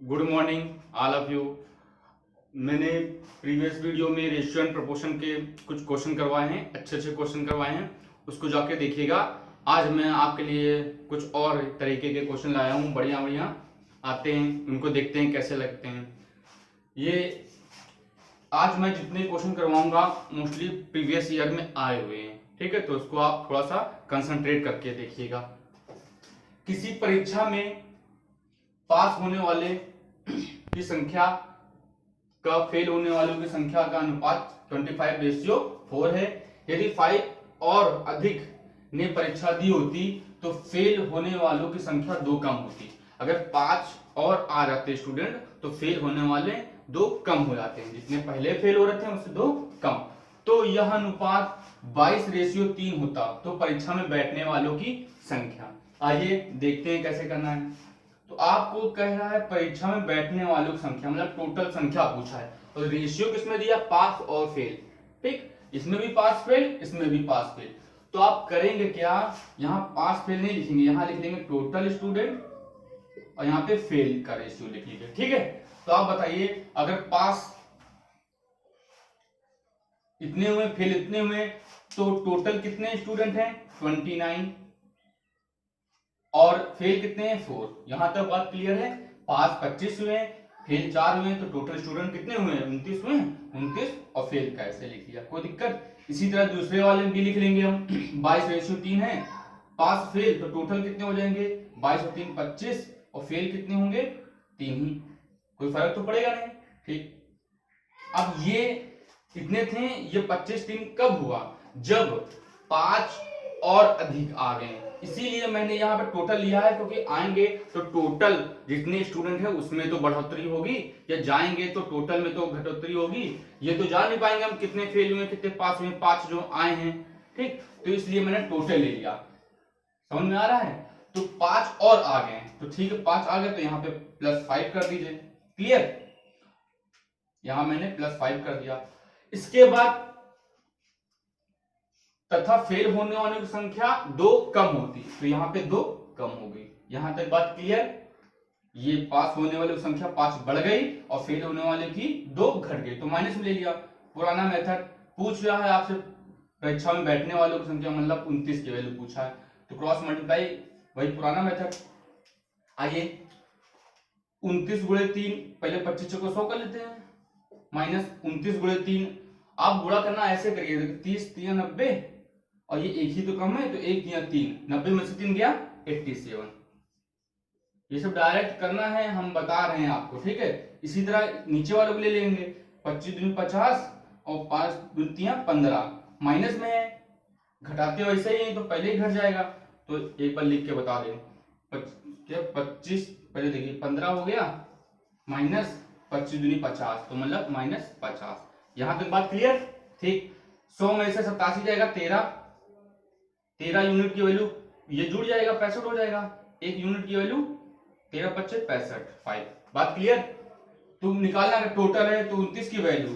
Good morning all of you. मैंने previous video में ratio and proportion के कुछ क्वेश्चन करवाए हैं, अच्छे अच्छे क्वेश्चन करवाए हैं, उसको जाके देखिएगा। आज मैं आपके लिए कुछ और तरीके के क्वेश्चन लाया हूँ, बढ़िया बढ़िया आते हैं, उनको देखते हैं कैसे लगते हैं। ये आज मैं जितने क्वेश्चन करवाऊंगा मोस्टली प्रीवियस ईयर में आए हुए हैं, ठीक है, तो उसको आप थोड़ा सा कंसंट्रेट करके देखिएगा। किसी परीक्षा में पास होने वाले की संख्या का फेल होने वालों की संख्या का अनुपात 25:4 है। यदि 5 और अधिक ने परीक्षा दी होती तो फेल होने वालों की संख्या 2 कम होती। अगर 5 और आ जाते स्टूडेंट तो फेल होने वाले 2 कम हो जाते हैं, जितने पहले फेल हो रहे थे उससे 2 कम। तो यह अनुपात 22:3 होता तो परीक्षा में बैठने वालों की संख्या। आइए देखते हैं कैसे करना है। तो आपको कह रहा है परीक्षा में बैठने वालों की संख्या, मतलब टोटल संख्या पूछा है, और रेशियो किसमें दिया, पास और फेल। ठीक, इसमें भी पास फेल, इसमें भी पास फेल। तो आप करेंगे क्या, यहाँ पास फेल नहीं लिखेंगे, यहाँ लिख देंगे टोटल स्टूडेंट और यहाँ पे फेल का रेशियो लिख लीजिए। ठीक है, तो आप बताइए अगर पास इतने हुए, फेल इतने हुए, तो टोटल कितने स्टूडेंट हैं 29 और फेल कितने हैं 4। यहां तक बात क्लियर है। पास 25 हुए, फेल 4 हुए, तो टोटल स्टूडेंट कितने हुए, 29 हुए, 29 और फेल का ऐसे लिख लिया, कोई दिक्कत। इसी तरह दूसरे वाले में भी लिख लेंगे हम 22:3 है, पास फेल तो टोटल कितने हो जाएंगे 22 और 3 25 और फेल कितने होंगे 3 ही, कोई फर्क तो पड़ेगा नहीं। ठीक, अब ये इतने थे, ये 25 3 कब हुआ, जब 5 और अधिक आ गए, इसीलिए मैंने यहाँ पे टोटल लिया है, क्योंकि आएंगे तो टोटल जितने स्टूडेंट है उसमें तो बढ़ोतरी होगी, या जाएंगे तो टोटल में तो घटोतरी होगी। ये तो जान नहीं पाएंगे हम कितने फेल हुए कितने पास हुए, 5 जो आए हैं। ठीक, तो इसलिए मैंने टोटल ले लिया, समझ में आ रहा है। तो 5 और आ गए, तो ठीक है 5 आ गए तो यहाँ पे +5 कर दीजिए, क्लियर। यहां मैंने +5 कर दिया। इसके बाद तथा फेल होने वालों की संख्या 2 कम होती, तो यहाँ पे 2 कम हो गई। यहां तक बात क्लियर। ये पास होने वालों की संख्या 5 बढ़ गई और फेल होने वाले की 2 घट गई, तो माइनस में ले लिया। पुराना मेथड पूछ रहा है आपसे, परीक्षा में बैठने वालों की संख्या मतलब 29 की वैल्यू पूछा है, तो क्रॉस मल्टीप्लाई वही पुराना मेथड। आइए 29 गुणे 3, पहले 25 को 100 कर लेते हैं, माइनस 29 गुणे 3। आप गुणा करना ऐसे करिए, 30 3 90 और ये एक ही तो कम है, तो 1 3 3, 90 में से 3 गया 87। ये सब डायरेक्ट करना है, हम बता रहे हैं आपको, ठीक है। इसी तरह नीचे वालों को ले लेंगे, 25 दूनी 50 और 5 दूनी 3 15, माइनस में है, घटाते वैसे ही तो पहले ही घट जाएगा, तो एक बार लिख के बता दें। 25 पहले देखिए 15 हो गया, माइनस 25 दूनी 50, तो मतलब -50। यहां तक बात क्लियर। ठीक, 100 में से 87 जाएगा 13 यूनिट की वैल्यू, ये जुड़ जाएगा 65 हो जाएगा, 1 यूनिट की वैल्यू 13 25 65 5। बात क्लियर। तुम निकालना अगर टोटल है तो 29 की वैल्यू,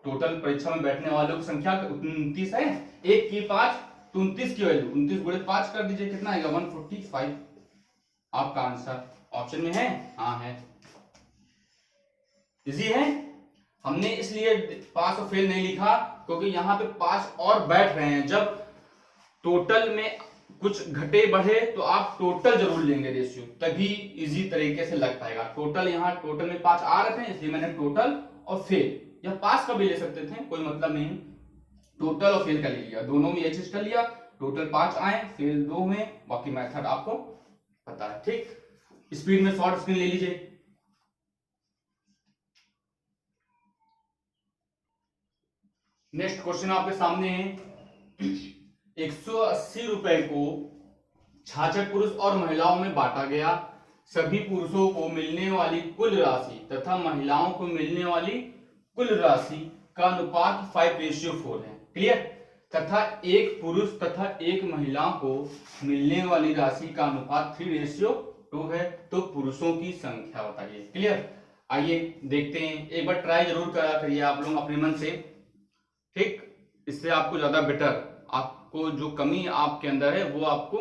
टोटल परीक्षा में बैठने वालों की संख्या 29 है, 1 की 5 तो 29 की वैल्यू 29 गुणे 5 कर दीजिए, कितना आएगा 145। आपका आंसर ऑप्शन में है, हाँ है, इजी है। हमने इसलिए पास और फेल नहीं लिखा क्योंकि यहाँ पे पास और बैठ रहे हैं, जब टोटल में कुछ घटे बढ़े तो आप टोटल जरूर लेंगे रेशियो, तभी इजी तरीके से लग पाएगा। टोटल यहाँ टोटल में 5 आ रहे थे, इसलिए मैंने टोटल और फेल, या पास का भी ले सकते थे, कोई मतलब नहीं, टोटल और फेल का ले लिया, दोनों में ये चीज कर लिया। टोटल 5 आए, फेल 2 हुए, बाकी मेथड आपको पता है। ठीक, स्पीड में शॉर्ट स्क्रीन ले लीजिए। नेक्स्ट क्वेश्चन आपके सामने है, 180 रुपए को 66 पुरुष और महिलाओं में बांटा गया, सभी पुरुषों को मिलने वाली कुल राशि तथा महिलाओं को मिलने वाली कुल राशि का अनुपात 5:4 है, क्लियर। तथा एक पुरुष तथा एक महिला को मिलने वाली राशि का अनुपात 3:2 है, तो पुरुषों की संख्या बताइए, क्लियर। आइए देखते हैं, एक बार ट्राई जरूर करा करिए आप लोग अपने मन से, ठीक, इससे आपको ज्यादा बेटर, आपको जो कमी आपके अंदर है वो आपको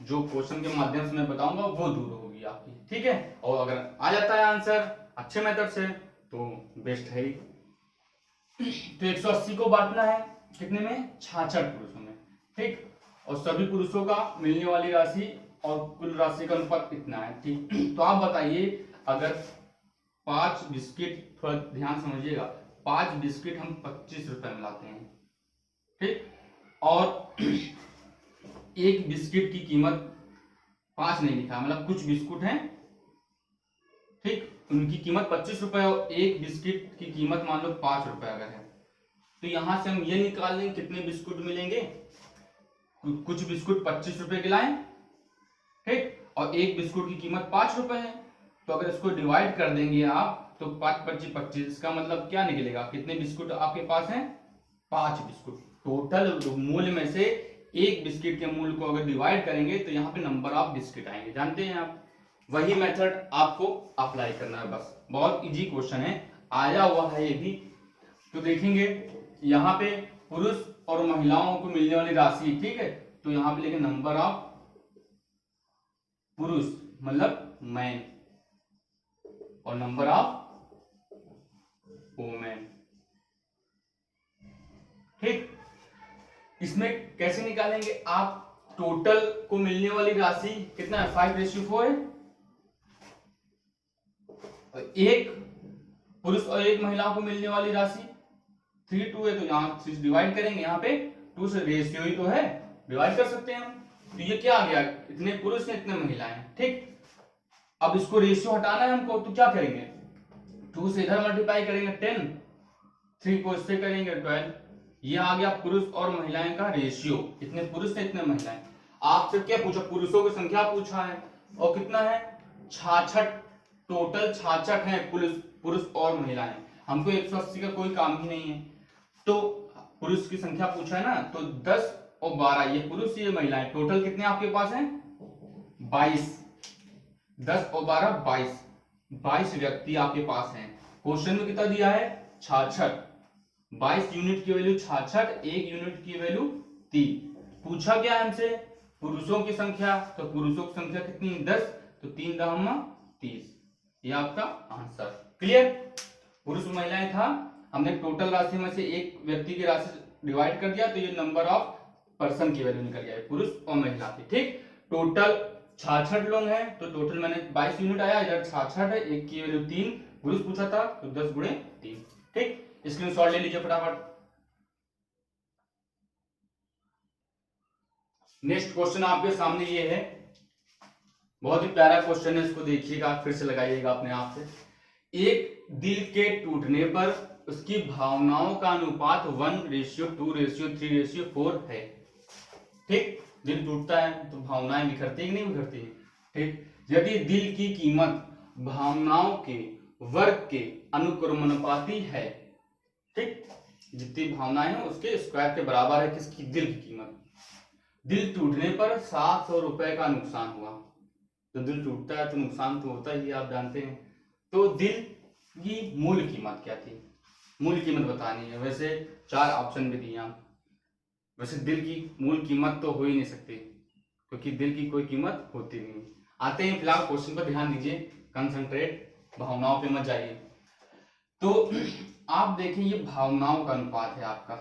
जो क्वेश्चन के माध्यम से मैं बताऊंगा वो दूर होगी आपकी, ठीक है। और अगर आ जाता है आंसर अच्छे मेथड से तो बेस्ट है ही। तो 180 को बांटना है कितने में, 66 पुरुषों में, ठीक। और सभी पुरुषों का मिलने वाली राशि और कुल राशि का अनुपात कितना है, ठीक। तो आप बताइए, अगर 5 बिस्किट, थोड़ा ध्यान समझिएगा, 5 बिस्किट हम 25 रुपए में लाते हैं, ठीक। और एक बिस्किट की कीमत 5 नहीं लिखा, मतलब कुछ बिस्कुट हैं, ठीक, उनकी कीमत 25 रुपए और एक बिस्किट की कीमत मान लो 5 रुपए अगर है, तो यहां से हम ये निकाल लेंगे कितने बिस्कुट मिलेंगे। कुछ बिस्कुट 25 रुपए के लाए, ठीक, और एक बिस्कुट की कीमत 5 रुपए है, तो अगर इसको डिवाइड कर देंगे आप तो 5 25 25, इसका मतलब क्या निकलेगा, कितने बिस्कुट आपके पास हैं, 5 बिस्कुट। टोटल मूल्य में से एक बिस्किट के मूल्य को अगर डिवाइड करेंगे तो यहाँ पे नंबर ऑफ बिस्किट आएंगे, जानते हैं आप। वही मेथड आपको अप्लाई करना है, बस बहुत इजी क्वेश्चन है, आया हुआ है ये भी। तो देखेंगे यहाँ पे पुरुष और महिलाओं को मिलने वाली राशि, ठीक है, तो यहाँ पे लिखे नंबर ऑफ पुरुष मतलब मैन और नंबर ऑफ वुमेन, ठीक। इसमें कैसे निकालेंगे आप, टोटल को मिलने वाली राशि कितना है, 5:4 है, एक पुरुष और एक महिला को मिलने वाली राशि 3:2 है, तो यहाँ से डिवाइड करेंगे, यहाँ पे 2 से रेशियो ही तो है, डिवाइड कर सकते हैं हम। तो ये क्या आ गया, इतने पुरुष हैं इतने महिलाएं, ठीक। अब इसको रेशियो हटाना है हमको, तो क्या करेंगे, 2 से इधर मल्टीप्लाई करेंगे 10, 3 को इससे करेंगे 12, ये आ गया पुरुष और महिलाएं का रेशियो, इतने पुरुष है इतने महिलाएं। आपसे क्या पूछा, पुरुषों की संख्या पूछा है, और कितना है 66, टोटल 66 है पुरुष और महिलाएं, हमको 180 का कोई काम ही नहीं है। तो पुरुष की संख्या पूछा है ना, तो 10 और 12 ये पुरुष ये महिलाएं, टोटल कितने आपके पास हैं 22, 10 और 12 22 व्यक्ति आपके पास हैं। क्वेश्चन में कितना दिया है 66, 22 यूनिट की वैल्यू 66, एक यूनिट की वैल्यू 3। पूछा क्या है हमसे, पुरुषों की संख्या, तो पुरुषों की संख्या कितनी 10, तो 3 दहमा 30, ये आपका आंसर। क्लियर, पुरुष महिलाएं था, हमने टोटल राशि में से एक व्यक्ति की राशि डिवाइड कर दिया, तो ये नंबर ऑफ पर्सन की वैल्यू निकल गया, पुरुष और महिला की, ठीक। टोटल 66 लोग हैं, तो टोटल मैंने 22 यूनिट आया, इधर 66 है, एक की वैल्यू 3, पुरुष पूछा था तो 10 गुणे 3, ठीक। स्क्रीनशॉट ले लीजिए फटाफट। नेक्स्ट क्वेश्चन आपके सामने ये है, बहुत ही प्यारा क्वेश्चन है, इसको देखिएगा, फिर से लगाइएगा अपने आप से। एक दिल के टूटने पर उसकी भावनाओं का अनुपात 1:2:3:4 है, ठीक। दिल टूटता है तो भावनाएं बिखरती कि नहीं बिखरती है, ठीक। यदि दिल की कीमत भावनाओं के वर्ग के अनुक्रमानुपाती है, ठीक, जितनी भावनाएं हैं उसके स्क्वायर के बराबर है किसकी, दिल की कीमत। दिल टूटने पर 700 रुपए का नुकसान हुआ, तो दिल टूटता है तो नुकसान तो होता ही, आप जानते हैं। तो दिल की मूल कीमत क्या थी, मूल कीमत बतानी है। वैसे 4 ऑप्शन भी दिए हम, वैसे दिल की मूल कीमत तो हो ही नहीं सकती, क्योंकि दिल की कोई कीमत होती नहीं। आते हैं फिलहाल क्वेश्चन पर ध्यान दीजिए, कंसंट्रेट, भावनाओं पे मत जाइए। तो आप देखें ये भावनाओं का अनुपात है आपका,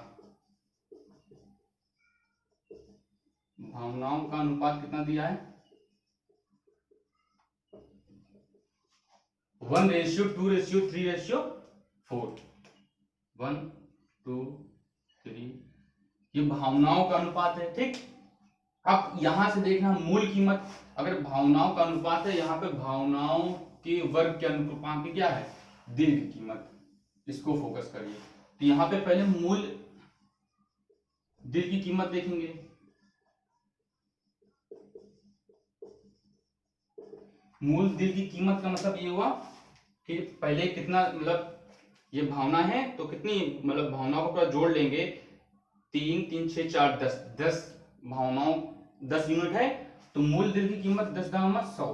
भावनाओं का अनुपात कितना दिया है 1:2:3:4, 1 2 3, ये भावनाओं का अनुपात है, ठीक। अब यहां से देखना मूल कीमत, अगर भावनाओं का अनुपात है, यहाँ पे भावनाओं के वर्ग के अनुपात क्या है, दिल की कीमत, इसको फोकस करिए। तो यहाँ पे पहले मूल दिल की कीमत देखेंगे, मूल दिल की कीमत का मतलब ये हुआ कि पहले कितना, मतलब ये भावना है तो कितनी, मतलब भावनाओं को पूरा जोड़ लेंगे, 3 3 6 4 10 भावनाओं 10 यूनिट है, तो मूल दिल की कीमत 10,100,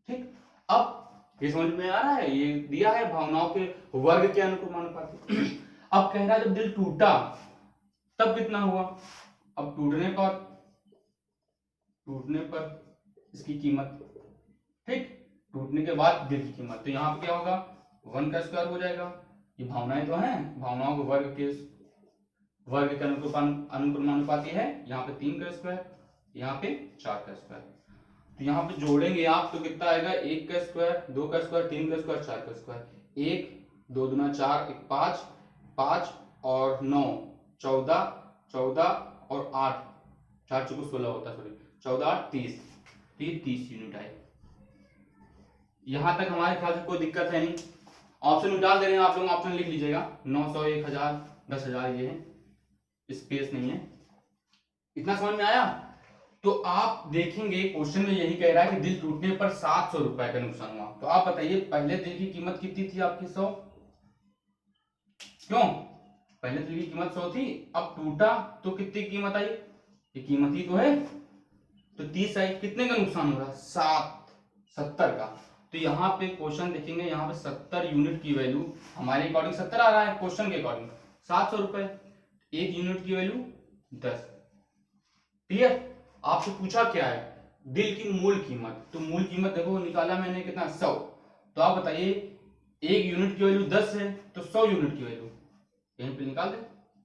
ठीक। अब ये समझ में आ रहा है, ये दिया है भावनाओं के वर्ग के अनुपाती। अब कह रहा है जब दिल टूटा तब कितना हुआ, अब टूटने पर टूटने पर इसकी कीमत, ठीक, टूटने के बाद दिल की कीमत। तो यहाँ पे क्या होगा, 1 का स्क्वायर हो जाएगा। ये भावनाएं तो हैं, भावनाओं को वर्ग के अनुक्रमानुपाती है। यहाँ पे 3 का स्क्वायर, यहाँ पे 4 का स्क्वायर। तो यहाँ पे जोड़ेंगे आप तो कितना आएगा, 1 का स्क्वायर, 2 का स्क्वायर, 3 का स्क्वायर, 4 का स्क्वायर। 1 2 दूना 4, 1 5, 5 और 9 14, 14 और 8, 4 चौको 16 होता है, सॉरी 14 8 30, 30 यूनिट आए। यहां तक हमारे ख्याल से कोई दिक्कत है नहीं। ऑप्शन में डाल दे रहे हैं आप लोग, ऑप्शन लिख लीजिएगा। 900, 1000, 10,000 ये है, स्पेस नहीं है। इतना समझ में आया? तो आप देखेंगे क्वेश्चन में यही कह रहा है कि दिल टूटने पर 700 रुपए का नुकसान हुआ। तो आप बताइए पहले दिल की कीमत कितनी थी आपकी, 100। क्यों? पहले दिल की कीमत 100 थी, अब टूटा तो कितनी कीमत आई, ये कीमत ही तो है, तो 30 आई। कितने का नुकसान हो रहा है, 70 का। तो यहाँ पे क्वेश्चन देखेंगे, यहाँ पे 70 यूनिट की वैल्यू हमारे अकॉर्डिंग 70 आ रहा है, क्वेश्चन के अकॉर्डिंग 700 रुपए, 1 यूनिट की वैल्यू 10। क्लियर? आपसे पूछा क्या है, दिल की मूल कीमत। तो मूल कीमत देखो निकाला मैंने कितना, 100। तो आप बताइए 1 यूनिट की वैल्यू 10 है, तो 100 यूनिट की वैल्यू यहीं पे निकाल दे।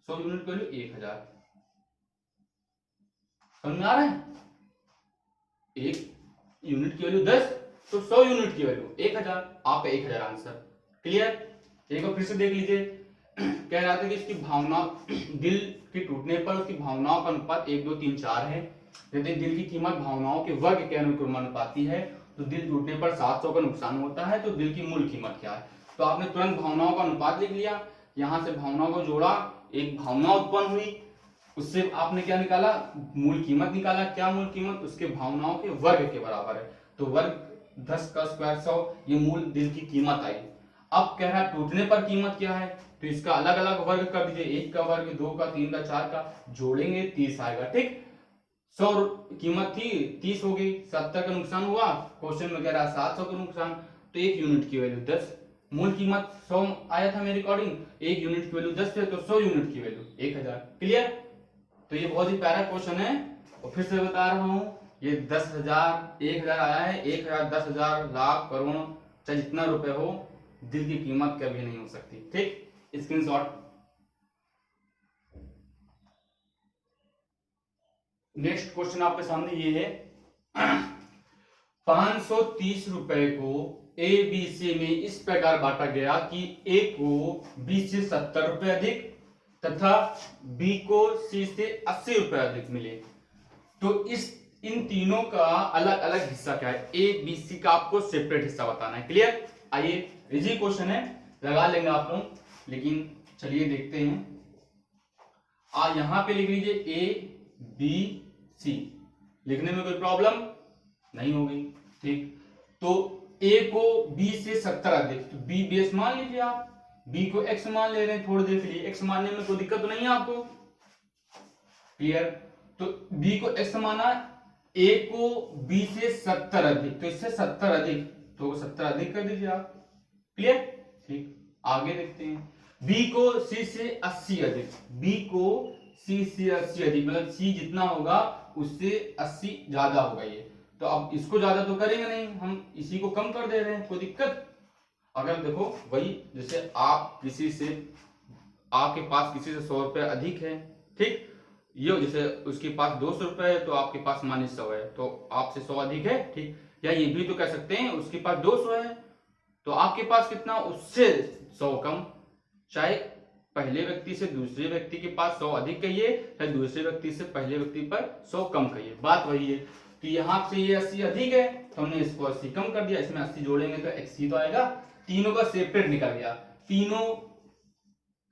100 यूनिट की वैल्यू 1000। समझ में आ रहा है? 1 यूनिट की वैल्यू 10, तो 100 यूनिट की वैल्यू 1000। आपका 1000 आंसर। क्लियर? एक बार फिर से देख लीजिए। कह रहा था कि इसकी भावना, दिल के टूटने पर उसकी भावनाओं का अनुपात 1 2 3 4 है। यदि दिल की कीमत भावनाओं के वर्ग के अनुक्रमानुपाती है तो दिल टूटने पर 700 का नुकसान होता है। तो दिल की मूल कीमत क्या है? तो आपने तुरंत भावनाओं का अनुपात लिख लिया, यहां से भावनाओं को जोड़ा, एक भावना उत्पन्न हुई, उससे आपने क्या निकाला, मूल कीमत निकाला। क्या मूल कीमत? उसके भावनाओं के वर्ग के बराबर है। तो वर्ग 10 का स्क्वायर 100, ये मूल दिल की कीमत आई। अब कह रहा है टूटने पर कीमत क्या है, तो इसका अलग अलग वर्ग कर दीजिए, 1 का वर्ग, 2 का, 3 का, 4 का, जोड़ेंगे 30 आएगा। ठीक, 100 कीमत थी, 30 हो गई, 70 का नुकसान हुआ, क्वेश्चन में कह रहा है 700 का नुकसान, तो 1 यूनिट की वैल्यू 10। मूल कीमत 100 आया था मेरे अकॉर्डिंग, 1 यूनिट की वैल्यू 10 है, तो 100 यूनिट की वैल्यू 1000। क्लियर? तो ये बहुत ही प्यारा क्वेश्चन है, और फिर से बता रहा हूं, ये 10,000 1000 आया है, 1000 10,000 लाख करोड़ चाहे जितना रुपए हो, दिल की कीमत कभी नहीं हो सकती। ठीक, स्क्रीनशॉट। नेक्स्ट क्वेश्चन आपके सामने ये है, 530 रुपए को ए बी सी में इस प्रकार बांटा गया कि ए को बी से 70 रुपए अधिक तथा बी को सी से 80 रुपए अधिक मिले। तो इन तीनों का अलग अलग हिस्सा क्या है, ए बी सी का आपको सेपरेट हिस्सा बताना है। क्लियर? आइए, इजी क्वेश्चन है, लगा लेंगे आप लोग, लेकिन चलिए देखते हैं। यहां पे लिख लीजिए ए बी सी, लिखने में कोई प्रॉब्लम नहीं होगी। ठीक, तो ए को बी से 70 अधिक, तो बी बेस मान लीजिए आप, बी को एक्स मान ले रहे हैं थोड़ी देर के लिए, एक्स मानने में कोई दिक्कत तो नहीं है आपको। क्लियर? तो बी को एक्स माना, ए को बी से 70 अधिक, तो इससे 70 अधिक, तो 70 अधिक कर दीजिए आप। क्लियर? ठीक, आगे देखते हैं। बी को सी से 80 अधिक, बी को सी से 80 अधिक, मतलब सी जितना होगा उससे 80 ज्यादा होगा ये। तो अब इसको ज्यादा तो करेंगे नहीं, हम इसी को कम कर दे रहे हैं, कोई दिक्कत? अगर देखो वही, जैसे आप किसी से, आपके पास किसी से 100 रुपए अधिक है, ठीक, ये जैसे उसके पास 200 रुपए है, तो आपके पास माइनस 100 है, तो आपसे 100 अधिक है। ठीक, या ये भी तो कह सकते हैं उसके पास 200 है, तो आपके पास कितना, उससे 100 कम। चाहे पहले व्यक्ति से दूसरे व्यक्ति के पास 100 अधिक कहिए, चाहे दूसरे व्यक्ति से पहले व्यक्ति पर 100 कम कहिए, बात वही है। तो यहाँ से ये 80 अधिक है, तो हमने इसको 80 कम कर दिया, इसमें 80 जोड़ेंगे तो XC तो आएगा। तीनों का सेपरेट निकल गया, तीनों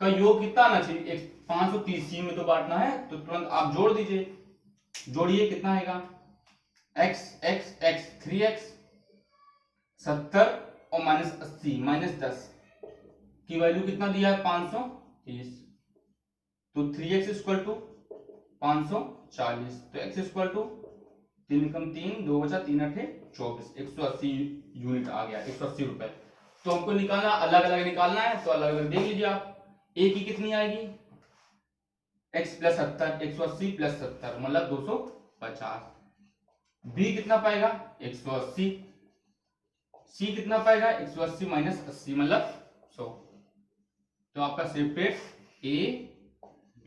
का योग कितना आना चाहिए, 530 में तो बांटना है, तो तुरंत आप जोड़ दीजिए, जोड़िए कितना आएगा, x x x 3x 70 और माइनस 80 माइनस 10 की वैल्यू कितना दिया है, 530, तो 3x इक्वल टू 540, तो x इक्वल टू 3 कम 3 2 बचा 3 8 24, 180 यूनिट आ गया, 180 रुपए। तो हमको निकालना, अलग अलग निकालना है, तो अलग अलग देख लीजिए आप। ए की कितनी आएगी, x प्लस 70, 180 प्लस 70 मतलब 250, बी कितना पाएगा 180, सी कितना पाएगा 180 माइनस 80 मतलब 100। तो आपका सेपरेट ए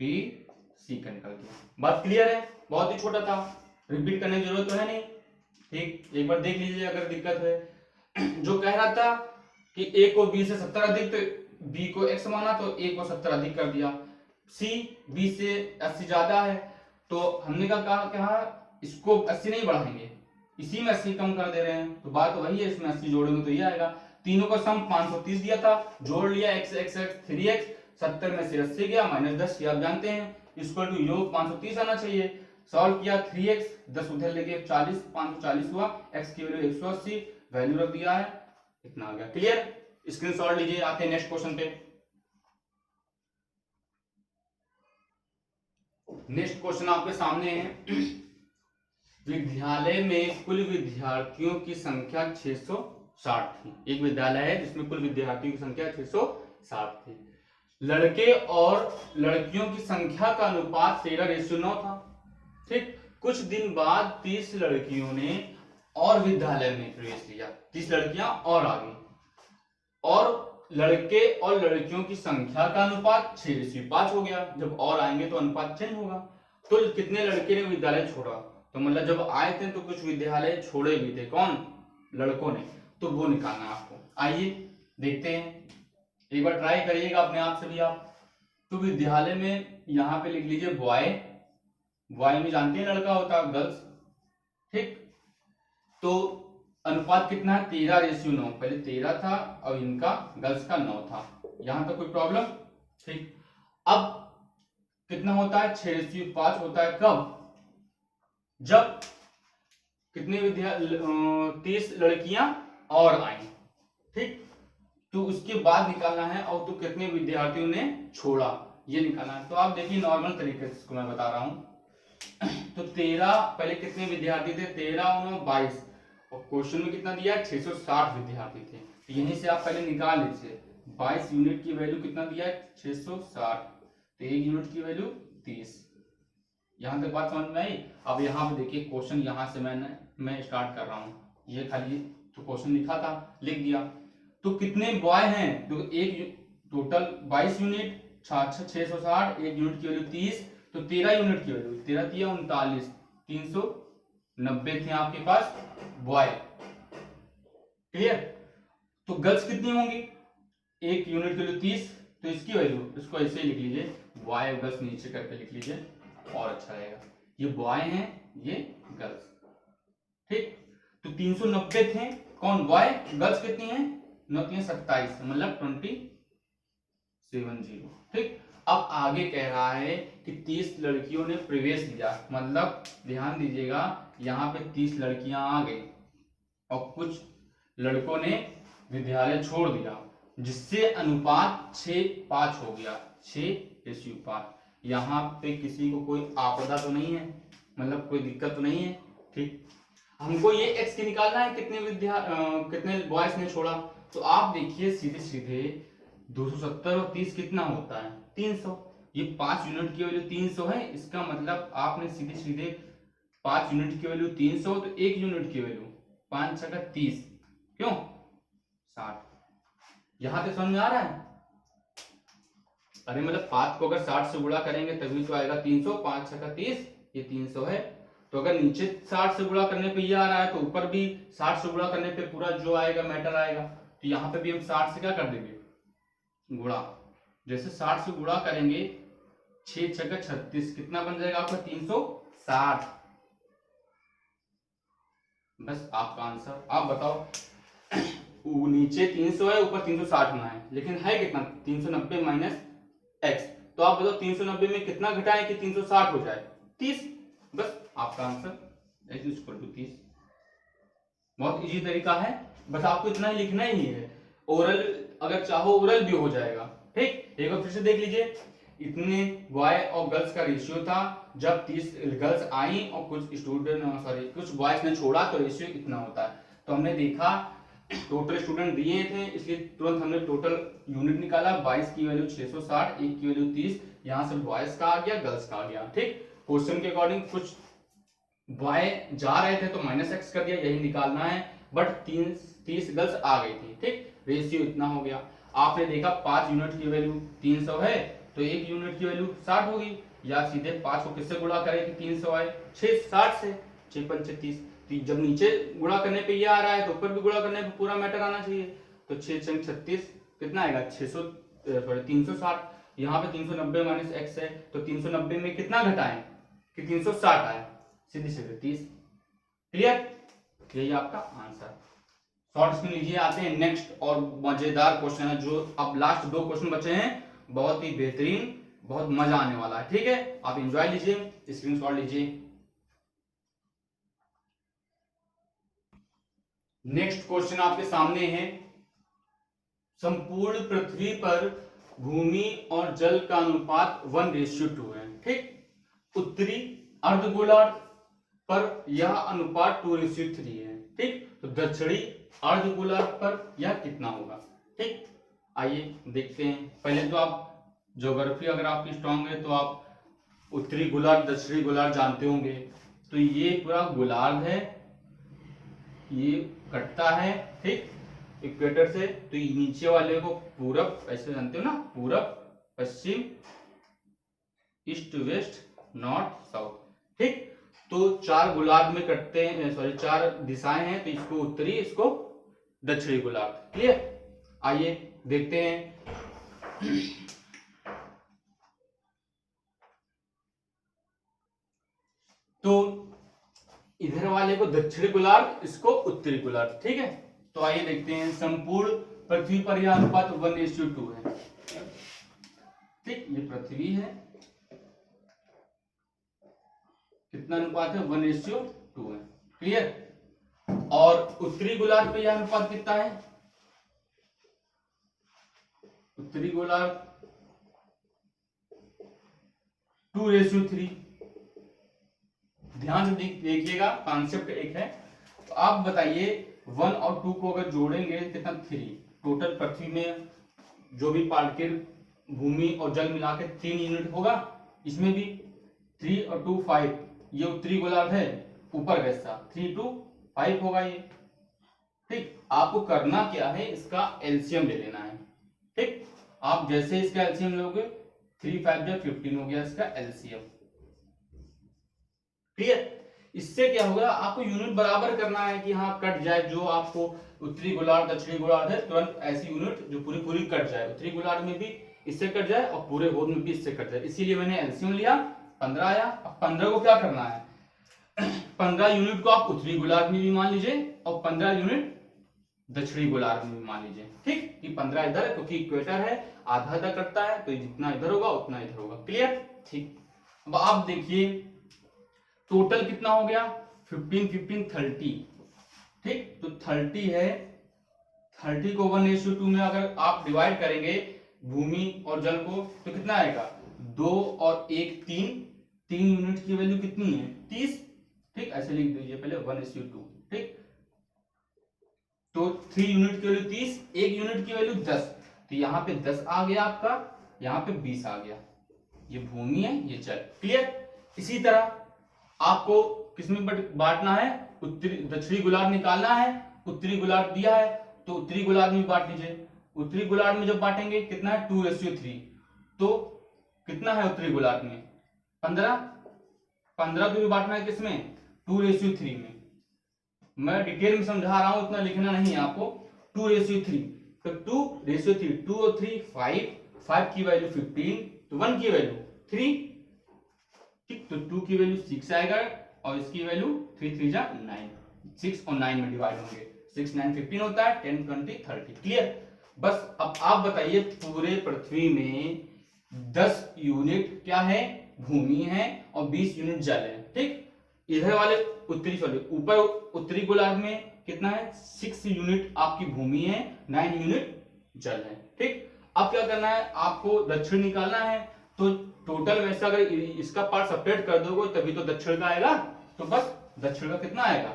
बी सी का निकल गया। बात क्लियर है? बहुत ही छोटा था, रिपीट करने की जरूरत तो है नहीं। ठीक, एक बार देख लीजिए अगर दिक्कत है। जो कह रहा था कि ए को बी से 70 अधिक, तो बी को x माना तो ए को 70 अधिक कर दिया। सी बी से 80 ज्यादा है, तो हमने कहा इसको 80 नहीं बढ़ाएंगे, इसी में 80 कम कर दे रहे हैं, तो बात तो वही है, इसमें 80 जोड़ेंगे तो ये आएगा। तीनों का सम 530 दिया था, जोड़ लिया x x x 3x, 70 में से 80 गया माइनस 10, ये आप जानते हैं, इक्वल टू योग 530 आना चाहिए। सॉल्व किया 3x 10 उधर लेके 40, 540 हुआ, x की वैल्यू 180, वैल्यू रख दिया है, इतना आ गया। क्लियर? स्क्रीनशॉट लीजिए, आते हैं नेक्स्ट क्वेश्चन पे। नेक्स्ट क्वेश्चन आपके सामने है। विद्यालय में कुल विद्यार्थियों की संख्या 660 थी। एक विद्यालय है जिसमें कुल विद्यार्थियों की संख्या 660 थी। लड़के और लड़कियों की संख्या का अनुपात 13:9 था। ठीक, कुछ दिन बाद 30 लड़कियों ने और विद्यालय में प्रवेश लिया, 30 लड़कियां और आ गई, और लड़के और लड़कियों की संख्या का अनुपात 6:5 हो गया। जब और आएंगे तो अनुपात चेंज होगा। तो कितने लड़के ने विद्यालय छोड़ा? तो मतलब जब आए थे तो कुछ विद्यालय छोड़े भी थे, कौन? लड़कों ने, तो वो निकालना है आपको। आइए देखते हैं, एक बार ट्राई करिएगा अपने आप से भी आप। तो विद्यालय में यहाँ पे लिख लीजिए बॉय, बॉय में जानते हैं लड़का होता है, गर्ल्स। ठीक, तो अनुपात कितना है 13:9, पहले 13 था और इनका गर्ल्स का 9 था, यहां तक कोई प्रॉब्लम? ठीक, अब कितना होता है 6:5 होता है कब? जब कितने 30 लड़कियां और आई। ठीक, तो उसके बाद निकालना है, और तो कितने विद्यार्थियों ने छोड़ा ये निकालना है। तो आप देखिए नॉर्मल तरीके से इसको मैं बता रहा हूं। तो 13, पहले कितने विद्यार्थी थे 13 और 22, और क्वेश्चन में कितना दिया है 660 विद्यार्थी थे। तो यहीं से आप पहले निकाल लीजिए, 22 यूनिट की वैल्यू कितना दिया है 660, तो 1 यूनिट की वैल्यू 30। यहां तक बात समझ में आई? अब यहाँ पे देखिए क्वेश्चन, यहां से मैं स्टार्ट कर रहा हूँ, ये खाली तो क्वेश्चन लिखा था लिख दिया। तो कितने बॉय हैं? तो एक टोटल 22 यूनिट, 660, 1 यूनिट की वैल्यू 30, तो 13 यूनिट की वैल्यू 13 3 39, 390 थे आपके पास बॉय। क्लियर? तो गर्ल्स कितनी होंगी? 1 यूनिट की वैल्यू 30, तो इसकी वैल्यू, इसको ऐसे ही लिख लीजिए, बॉय और गर्ल्स नीचे करके लिख लीजिए और अच्छा रहेगा। ये बॉय हैं, ये गर्ल्स। ठीक, तो 390 थे कौन? बॉय। गर्ल्स कितनी हैं? 9 3 27, मतलब 270। ठीक, अब आगे कह रहा है कि 30 लड़कियों ने प्रवेश लिया, मतलब ध्यान दीजिएगा यहाँ पे 30 लड़कियां आ गई और कुछ लड़कों ने विद्यालय छोड़ दिया, जिससे अनुपात 6:5 हो गया, 6:5। यहाँ पे किसी को कोई आपदा तो नहीं है, मतलब कोई दिक्कत तो नहीं है। ठीक, हमको ये x की निकालना है, कितने बॉयज ने छोड़ा। तो आप देखिए सीधे सीधे 270 और 30 कितना होता है 300, ये 5 यूनिट की वैल्यू 300 है, इसका मतलब आपने सीधे सीधे 5 यूनिट की वैल्यू 300, तो 1 यूनिट की वैल्यू 5 छक्का 30, क्यों 60। यहां तक समझ में आ रहा है? अरे मतलब 5 को अगर 60 से गुणा करेंगे तभी तो आएगा 300, 5 छक्का 30, ये 300 है। तो अगर नीचे 60 से गुणा करने पे ये आ रहा है, तो ऊपर भी 60 से गुणा करने पे पूरा जो आएगा मैटर आएगा। तो यहाँ पे भी हम 60 से क्या कर देंगे गुणा, जैसे 60 से गुणा करेंगे 6 छक्का 36, कितना बन जाएगा आपका 360। बस आपका आंसर। आप बताओ, नीचे 300 है, ऊपर 360 होना है, लेकिन है कितना 390 माइनस x। तो आप बताओ 390 में कितना घटाएं कि 360 हो जाए 30। बस आपका आंसर x इक्वल टू 30। बहुत इजी तरीका है, बस आपको इतना ही लिखना ही है। ओरल अगर चाहो ओरल भी हो जाएगा। ठीक, एक बार फिर से देख लीजिए, इतने बॉय और गर्ल्स का रेशियो था, जब 30 गर्ल्स आई और कुछ बॉयज ने छोड़ा, तो रेशियो इतना होता है। तो हमने देखा टोटल स्टूडेंट दिए थे, इसलिए तुरंत हमने टोटल यूनिट निकाला, 22 की वैल्यू 660, 1 की वैल्यू 30, यहां से बॉयज का आ गया, गर्ल्स का आ गया। ठीक, क्वेश्चन के अकॉर्डिंग कुछ बॉय जा रहे थे तो माइनस एक्स कर दिया, यही निकालना है, बट 30 गर्ल्स आ गई थी, ठीक, रेशियो इतना हो गया। आपने देखा 5 यूनिट की वैल्यू 300 है, तो 1 यूनिट की वैल्यू 60 होगी, या सीधे 5 को किससे गुणा करें कि 300 आए, 6 60 से, 6 पंचे 30, जब नीचे गुणा करने पे ये आ रहा है तो ऊपर भी गुणा करने पे पूरा मैटर आना चाहिए, तो 6 छंग 36 कितना आएगा 360, यहाँ पे 390 माइनस एक्स है, तो 390 में कितना घटाएं कि 360 आए, सीधी सीधे 30। क्लियर, यही आपका आंसर। शॉर्ट स्क्रीन लीजिए, आते हैं नेक्स्ट और मजेदार क्वेश्चन है, जो अब लास्ट 2 क्वेश्चन बचे हैं, बहुत ही बेहतरीन, बहुत मजा आने वाला है, ठीक है, आप एंजॉय लीजिए, स्क्रीनशॉट लीजिए। नेक्स्ट क्वेश्चन आपके सामने है, संपूर्ण पृथ्वी पर भूमि और जल का अनुपात 1:2 है, ठीक, उत्तरी अर्धगोलार्ध पर यह अनुपात 2:3 है, ठीक, तो दक्षिणी अर्धगोलार्ध पर यह कितना होगा, ठीक। आइए देखते हैं, पहले तो आप ज्योग्राफी अगर आपकी स्ट्रांग है तो आप उत्तरी गोलार्ध दक्षिणी गोलार्ध जानते होंगे, तो ये पूरा गोलार्ध है, ये कटता है, ठीक, इक्वेटर से, तो ये नीचे वाले को पूरब ऐसे जानते हो ना, पूरब पश्चिम ईस्ट वेस्ट नॉर्थ साउथ, ठीक, तो 4 गोलार्ध में कटते हैं, सॉरी 4 दिशाएं हैं, तो इसको उत्तरी, इसको दक्षिणी गोलार्ध। क्लियर, आइए देखते हैं। तो इधर वाले को दक्षिणी गोलार्ध, इसको उत्तरी गोलार्ध, ठीक है, तो आइए देखते हैं, संपूर्ण पृथ्वी पर यह अनुपात 1:2 है, ठीक, ये पृथ्वी है, कितना अनुपात है 1:2 है, क्लियर, और उत्तरी गोलार्ध पे यह अनुपात कितना है, उत्तरी गोलार्ध 2:3। ध्यान से देखिएगा, कॉन्सेप्ट एक है, तो आप बताइए 1 और 2 को अगर जोड़ेंगे कितना 3, टोटल पृथ्वी में जो भी पार्टिकल भूमि और जल मिला के 3 यूनिट होगा, इसमें भी 3 और 2 5, ये उत्तरी गोलार्ध है, ऊपर का हिस्सा 3 2 5 होगा ये, ठीक, आपको करना क्या है, इसका एलसीएम ले लेना है, ठीक, आप जैसे इसका एलसीएम लोगे 3 5 15 हो गया इसका एलसीएम, क्लियर। इससे क्या होगा, आपको यूनिट बराबर करना है कि हाँ कट जाए, जो आपको उत्तरी गोलार्ध दक्षिणी गोलार्ध है, तुरंत ऐसी यूनिट जो पूरी पूरी कट जाए, उत्तरी गोलार्ध में भी इससे कट जाए और पूरे होल में भी इससे कट जाए, इसीलिए मैंने एलसीएम लिया, 15 आया। अब 15 को क्या करना है, 15 यूनिट को आप उत्तरी गोलार्ध में भी मान लीजिए और 15 यूनिट दक्षिणी गोलार्ध में भी मान लीजिए, ठीक, कि 15 इधर है क्योंकि इक्वेटर है, आधा आधा कटता है, तो जितना इधर होगा उतना इधर होगा, क्लियर, ठीक। अब आप देखिए टोटल कितना हो गया 15 15 30, ठीक, तो 30 है, 30 को 1:2 में अगर आप डिवाइड करेंगे भूमि और जल को तो कितना आएगा, 2 और 1 3 यूनिट की वैल्यू कितनी है 30, ठीक, ऐसे लिख दीजिए पहले 1:2, ठीक, तो 3 यूनिट की वैल्यू 30, 1 यूनिट की वैल्यू 10, तो यहाँ पे 10 आ गया आपका, यहाँ पे 20 आ गया, ये भूमि है ये जल, क्लियर। इसी तरह आपको किसमें बांटना है, उत्तरी दक्षिणी गोलार्ध निकालना है, उत्तरी गोलार्ध दिया है तो उत्तरी गोलार्ध में बांट लीजिए, उत्तरी गोलार्ध में जब बांटेंगे कितना है 2:3, तो कितना है उत्तरी गोलार्ध में 15, 15 को भी बांटना है किसमें 2:3 में, मैं डिटेल में समझा रहा हूं, इतना लिखना नहीं है आपको, 2:3, तो 2:3, 2 और 3 5 की वैल्यू 15, तो 1 की वैल्यू 3, ठीक, तो 2 की वैल्यू 6 आएगा और इसकी वैल्यू 3 3 जा 9, 6 और 9 में डिवाइड होंगे, 6 9 15 होता है, 10 20 30, क्लियर। बस अब आप बताइए पूरे पृथ्वी में 10 यूनिट क्या है भूमि है और 20 यूनिट जल है, ठीक, इधर वाले उत्तरी सॉरी ऊपर उत्तरी गोलार्ध में कितना है 6 यूनिट आपकी भूमि है, 9 यूनिट जल है, ठीक। अब क्या करना है, आपको दक्षिण निकालना है, तो टोटल वैसे अगर इसका पार्ट सेपरेट कर दोगे तभी तो दक्षिण का आएगा, तो बस दक्षिण का कितना आएगा,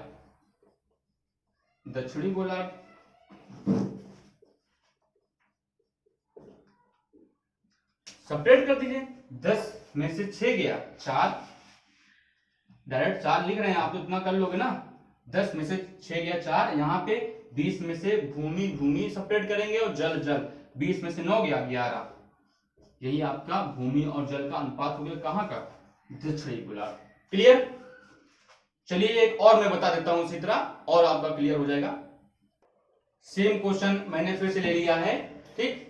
दक्षिणी गोलार्ध, सेपरेट कर दीजिए, 10 में से 6 गया 4, डायरेक्ट 4 लिख रहे हैं, आप तो इतना कर लोगे ना। 10 में से 6 गया 4, यहाँ पे 20 में से भूमि भूमि सेपरेट करेंगे और जल जल, 20 में से 9 गया 11। यही आपका भूमि और जल का अनुपात हो गया, कहाँ का, दक्षिणी गोलार्ध। क्लियर। चलिए एक और मैं बता देता हूं इसी तरह, और आपका क्लियर हो जाएगा। सेम क्वेश्चन मैंने फिर से ले लिया है, ठीक,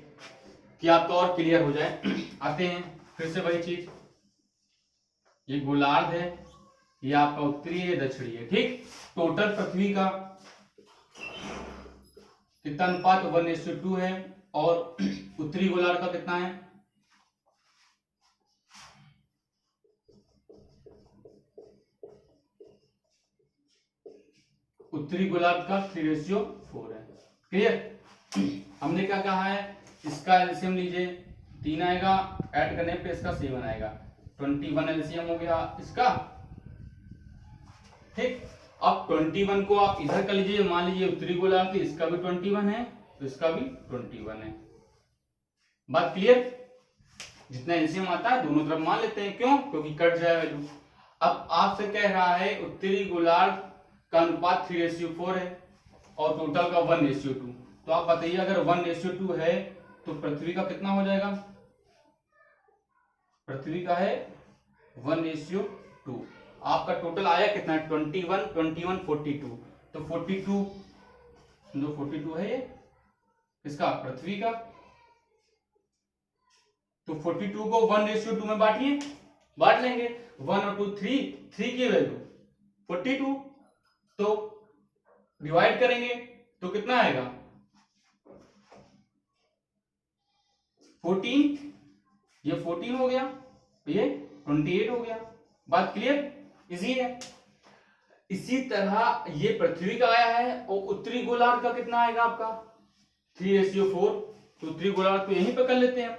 कि आपका और क्लियर हो जाए। आते हैं फिर से वही चीज, ये गोलार्ध है, ये आपका उत्तरी है, दक्षिणी है, ठीक। टोटल पृथ्वी का कितना अनुपात 1:2 है, और उत्तरी गोलार्ध का कितना है, उत्तरी गोलार्ध का 3:4 है। क्लियर। हमने क्या कहा है, इसका एलसीएम लीजिए, 3 आएगा, ऐड करने पे इसका 7 आएगा, 21 एलसीएम हो गया इसका, ठीक। अब 21 को आप इधर कर लीजिए, मान लीजिए उत्तरी गोलार्ध, इसका भी 21 है, तो इसका भी 21 है। बात क्लियर। जितना एलसीएम आता है दोनों तरफ मान लेते हैं, क्यों, क्योंकि कट जाए वैल्यू। अब आपसे कह रहा है उत्तरी गोलार्ध का अनुपात 3:4 है और टोटल का 1:2। तो आप बताइए अगर 1:2 है तो पृथ्वी का कितना हो जाएगा, पृथ्वी का है 1:2। आपका टोटल आया कितना, 21 21 42, तो 42 जो 42 है ये इसका पृथ्वी का, तो 42 को 1:2 में बांटिए, बांट लेंगे, 1 और 2 3 की वैल्यू 42, तो डिवाइड करेंगे तो कितना आएगा 14, ये 14 हो गया, ये 28 हो गया। बात क्लियर, इजी है। इसी तरह ये पृथ्वी का आया है, और उत्तरी गोलार्ध का कितना आएगा आपका 3:4, तो उत्तरी गोलार्ध को यहीं पे कर लेते हैं हम।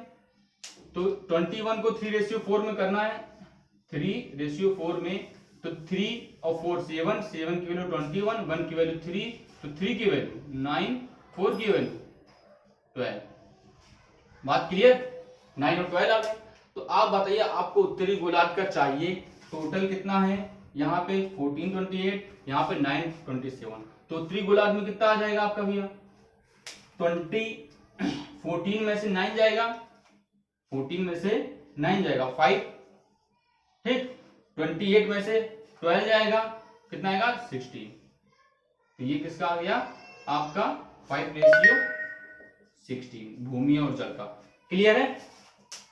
तो 21 को 3:4 में करना है, 3:4 में, तो 3 और 4 7, 7 की वैल्यू 21, 1 की वैल्यू 3, तो 3 की वैल्यू 9, 4 की वैल्यू 12। बात क्लियर, 9 और 12 आ गए। तो आप बताइए आपको उत्तरी गोलार्ध का चाहिए, टोटल कितना है, यहाँ पे 14 28, यहाँ पे 9 27, तो उत्तरी गोलार्ध में कितना आ जाएगा आपका भैया 14 में से 9 जाएगा, 14 में से 9 जाएगा 5, ठीक। 28 में से 12 जाएगा, कितना आएगा 16, तो ये किसका आ गया आपका 5:16, भूमि और जल का। क्लियर है,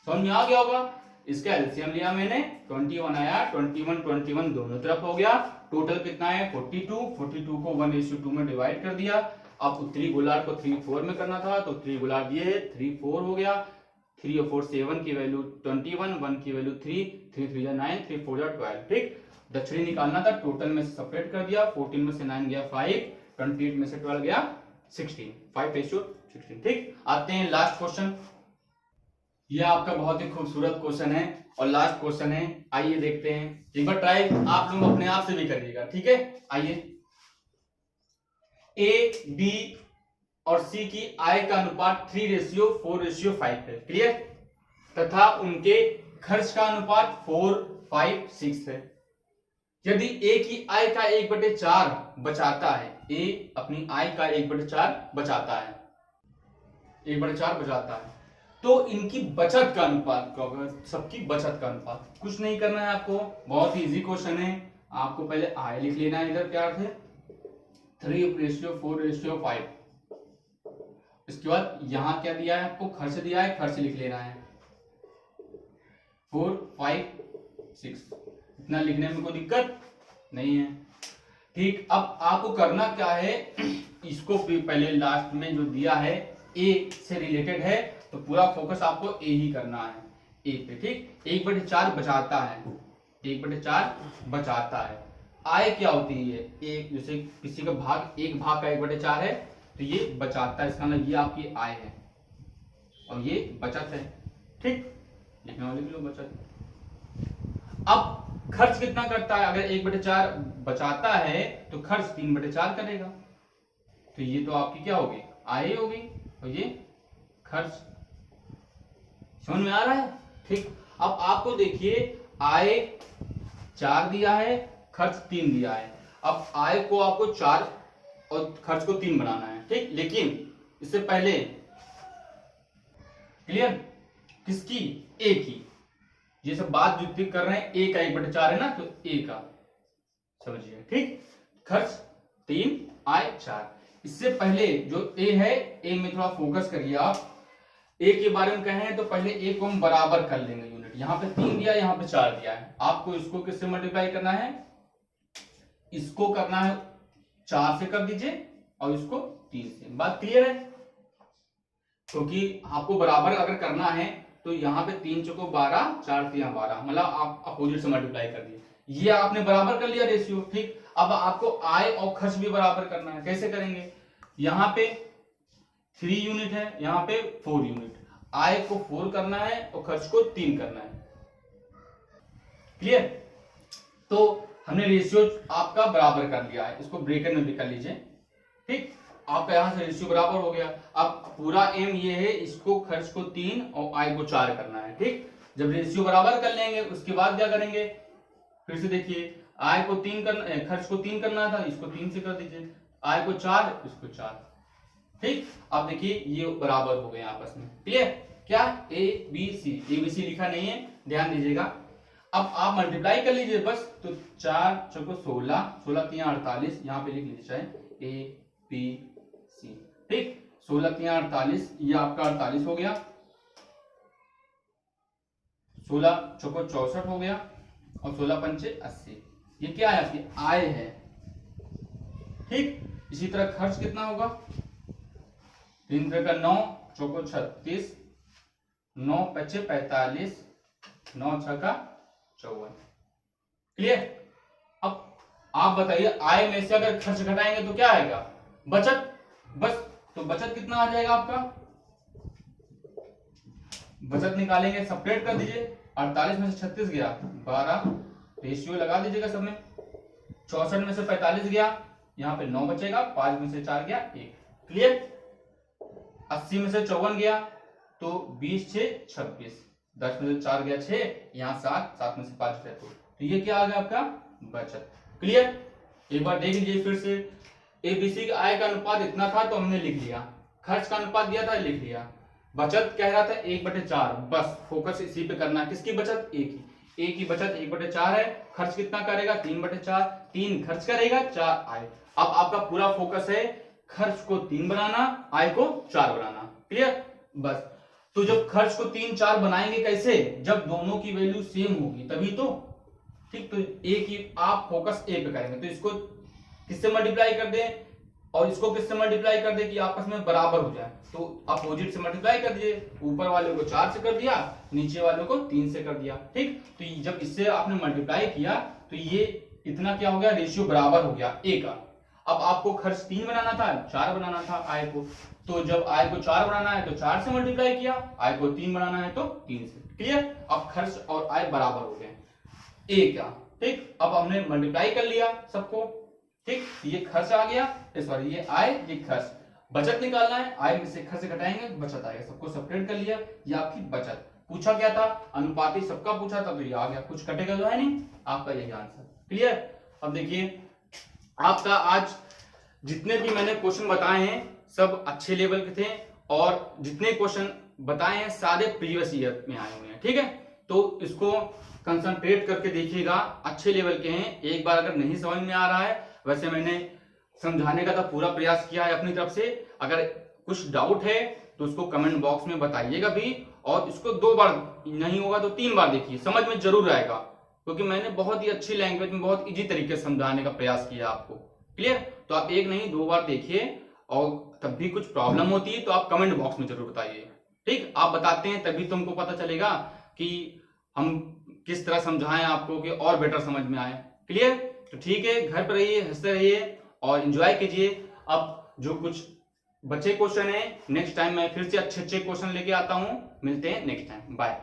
समझ में आ गया होगा। इसका एलसीएम लिया मैंने, 21 आया, 21 दोनों तरफ हो गया, टोटल कितना है 42 को 1:2 में डिवाइड कर दिया। अब उत्तरी गोलार्ध को 3:4 में करना था, तो उत्तरी गोलार्ध ये है 3:4 हो गया, 3 और 4 7 की वैल्यू 21, 1 की वैल्यू 3, 3 3 9, 3 4 12, ठीक। दक्षिणी निकालना था, टोटल में से सेपरेट कर दिया, 14 में से 9 गया 5, 28 में से 12 गया 16, 5:16, ठीक। आते हैं लास्ट क्वेश्चन, यह आपका बहुत ही खूबसूरत क्वेश्चन है और लास्ट क्वेश्चन है। आइए देखते हैं, एक बार ट्राई आप लोग अपने आप से भी करिएगा, ठीक है। आइए, ए, बी और सी की आय का अनुपात 3:4:5 है, क्लियर, तथा उनके खर्च का अनुपात 4:5:6 है। यदि ए की आय का 1/4 बचाता है, ए अपनी आय का 1/4 बचाता है, 1/4 बचाता है, तो इनकी बचत का अनुपात क्या होगा, सबकी बचत का अनुपात। कुछ नहीं करना है आपको, बहुत ही इजी क्वेश्चन है। आपको पहले आय लिख लेना है, इधर क्या अर्थ है 3:4:5। इसके बाद यहां क्या दिया है आपको, खर्च दिया है, खर्च लिख लेना है 4:5:6, इतना लिखने में कोई दिक्कत नहीं है, ठीक। अब आपको करना क्या है, इसको पहले लास्ट में जो दिया है ए से रिलेटेड है, तो पूरा फोकस आपको ए ही करना है, ए पे, ठीक। 1/4 बचाता है, 1/4 बचाता है। आय क्या होती है, एक जैसे किसी का भाग, एक भाग का 1/4 है, तो ये बचाता है, इसका मतलब ये आपकी आय है और ये बचत है, ठीक। लिखने वाले भी लोग बचत। अब खर्च कितना करता है, अगर 1/4 बचाता है तो खर्च 3/4 करेगा, तो ये तो आपकी क्या होगी, आय होगी, और ये खर्च। समझ में आ रहा है, ठीक। अब आपको देखिए आय 4 दिया है, खर्च 3 दिया है। अब आय को आपको 4 और खर्च को 3 बनाना है, ठीक। लेकिन इससे पहले क्लियर किसकी, ए की, ये सब बात जो कर रहे हैं ए का 1/4 है ना, तो ए का समझिए, ठीक। खर्च 3 आय 4। इससे पहले जो ए है, ए में थोड़ा फोकस करिए आप। ए के बारे में कहें तो पहले ए को हम बराबर कर लेंगे यूनिट। यहाँ पे 3 दिया, यहाँ पे 4 दिया है। आपको इसको किससे मल्टीप्लाई करना है, इसको करना है 4 से कर दीजिए और इसको 3 से। बात क्लियर है, क्योंकि आपको बराबर अगर करना है तो यहाँ पे 3 चौको 12, 4 3 12, मतलब आप अपोजिट से मल्टीप्लाई कर दिए। ये आपने बराबर कर लिया रेशियो, ठीक। अब आपको आय और खर्च भी बराबर करना है। कैसे करेंगे, यहाँ पे 3 यूनिट है, यहाँ पे 4 यूनिट। आय को 4 करना है और खर्च को 3 करना है। क्लियर, तो हमने रेशियो आपका बराबर कर लिया है। इसको ब्रैकेट में भी कर लीजिए, ठीक। आपका यहां से रेशियो बराबर हो गया। अब पूरा एम ये है, इसको खर्च को 3 और आय को 4 करना है, ठीक। जब रेशियो बराबर कर लेंगे उसके बाद क्या करेंगे, फिर से देखिए, आय को 3 करना, खर्च को 3 करना था, इसको 3 से कर दीजिए। आय को 4, इसको 4, ठीक। अब देखिए ये बराबर हो गए आपस में। क्लियर, क्या ए बी सी लिखा नहीं है, ध्यान दीजिएगा। अब आप मल्टीप्लाई कर लीजिए बस, तो 4 चौको 16, 16 3 48, यहाँ पे लिख लीजिए चाहे ए बी सी, ठीक। 16 3 48, ये आपका 48 हो गया। 16 चौको 64 हो गया और 16 पंचे 80। ये क्या है, आपकी आय है, ठीक। इसी तरह खर्च कितना होगा, 3 का 9 चौको 36, 9 पचे 45, 9 6 का 54। क्लियर, अब आप बताइए आय में से अगर खर्च घटाएंगे तो क्या आएगा, बचत। बस, तो बचत कितना आ जाएगा आपका, बचत निकालेंगे, सेपरेट कर दीजिए। 48 में से 36 गया 12, रेशियो लगा दीजिएगा सब में। 64 में से 45 गया, यहाँ पे 9 बचेगा, 5 में से 4 गया 1। क्लियर, 80 में से 54 गया तो 20 6 26, 10 में से 4 गया 6, यहाँ 7, 7 में से 5 गया 2। तो ये क्या आ गया आपका, बचत। क्लियर, एक बार देख लीजिए फिर से। एबीसी का आय का अनुपात इतना था तो हमने लिख लिया, खर्च का अनुपात दिया था लिख लिया, बचत कह रहा था 1/4। बस फोकस इसी पे करना है, किसकी बचत, ए की। ए की बचत 1/4 है, खर्च कितना करेगा 3/4, 3 खर्च करेगा 4 आय। अब आपका पूरा फोकस है खर्च को 3 बनाना, आय को 4 बनाना। क्लियर, बस। तो जब खर्च को 3 4 बनाएंगे कैसे, जब दोनों की वैल्यू सेम होगी तभी तो, ठीक। तो ए की आप फोकस ए पे करेंगे, तो इसको किससे मल्टीप्लाई कर दें और इसको किससे मल्टीप्लाई कर दें कि आपस में बराबर हो जाए, तो अपोजिट से मल्टीप्लाई कर दीजिए। ऊपर वाले को 4 से कर दिया, नीचे वाले को 3 से कर दिया, ठीक। तो जब इससे आपने मल्टीप्लाई किया तो ये इतना क्या हो गया, रेशियो बराबर हो गया ए का। अब आपको खर्च 3 बनाना था, 4 बनाना था आय को, तो जब आय को 4 बनाना है तो 4 से मल्टीप्लाई किया, आय को 3 बनाना है तो 3 से। क्लियर, अब खर्च और आय बराबर हो गए ए का, ठीक। अब हमने मल्टीप्लाई कर लिया सबको, ठीक। ये खर्च आ गया, सॉरी ये आय, ये खर्च। बचत निकालना है, आय में से खर्च घटाएंगे बचत आएगा, सबको सेपरेट कर लिया, ये आपकी बचत। पूछा क्या था, अनुपाती सबका पूछा था तो ये आ गया, कुछ कटेगा तो है नहीं, आपका यही आंसर। क्लियर, अब देखिए आपका आज जितने भी मैंने क्वेश्चन बताए हैं सब अच्छे लेवल के थे, और जितने क्वेश्चन बताए हैं सारे प्रीवियस ईयर में आए हुए हैं, ठीक है। तो इसको कंसंट्रेट करके देखिएगा, अच्छे लेवल के हैं। एक बार अगर नहीं समझ में आ रहा है, वैसे मैंने समझाने का तो पूरा प्रयास किया है अपनी तरफ से, अगर कुछ डाउट है तो उसको कमेंट बॉक्स में बताइएगा भी, और इसको 2 बार नहीं होगा तो 3 बार देखिए, समझ में जरूर आएगा, क्योंकि मैंने बहुत ही अच्छी लैंग्वेज में बहुत इजी तरीके से समझाने का प्रयास किया आपको। क्लियर, तो आप 1 नहीं 2 बार देखिए, और तब भी कुछ प्रॉब्लम होती है तो आप कमेंट बॉक्स में जरूर बताइए, ठीक। आप बताते हैं तभी तुमको पता चलेगा कि हम किस तरह समझाएं आपको कि और बेटर समझ में आए। क्लियर, तो ठीक है, घर पर रहिए, हंसते रहिए और एंजॉय कीजिए। अब जो कुछ बचे क्वेश्चन है नेक्स्ट टाइम मैं फिर से अच्छे क्वेश्चन लेके आता हूं। मिलते हैं नेक्स्ट टाइम, बाय।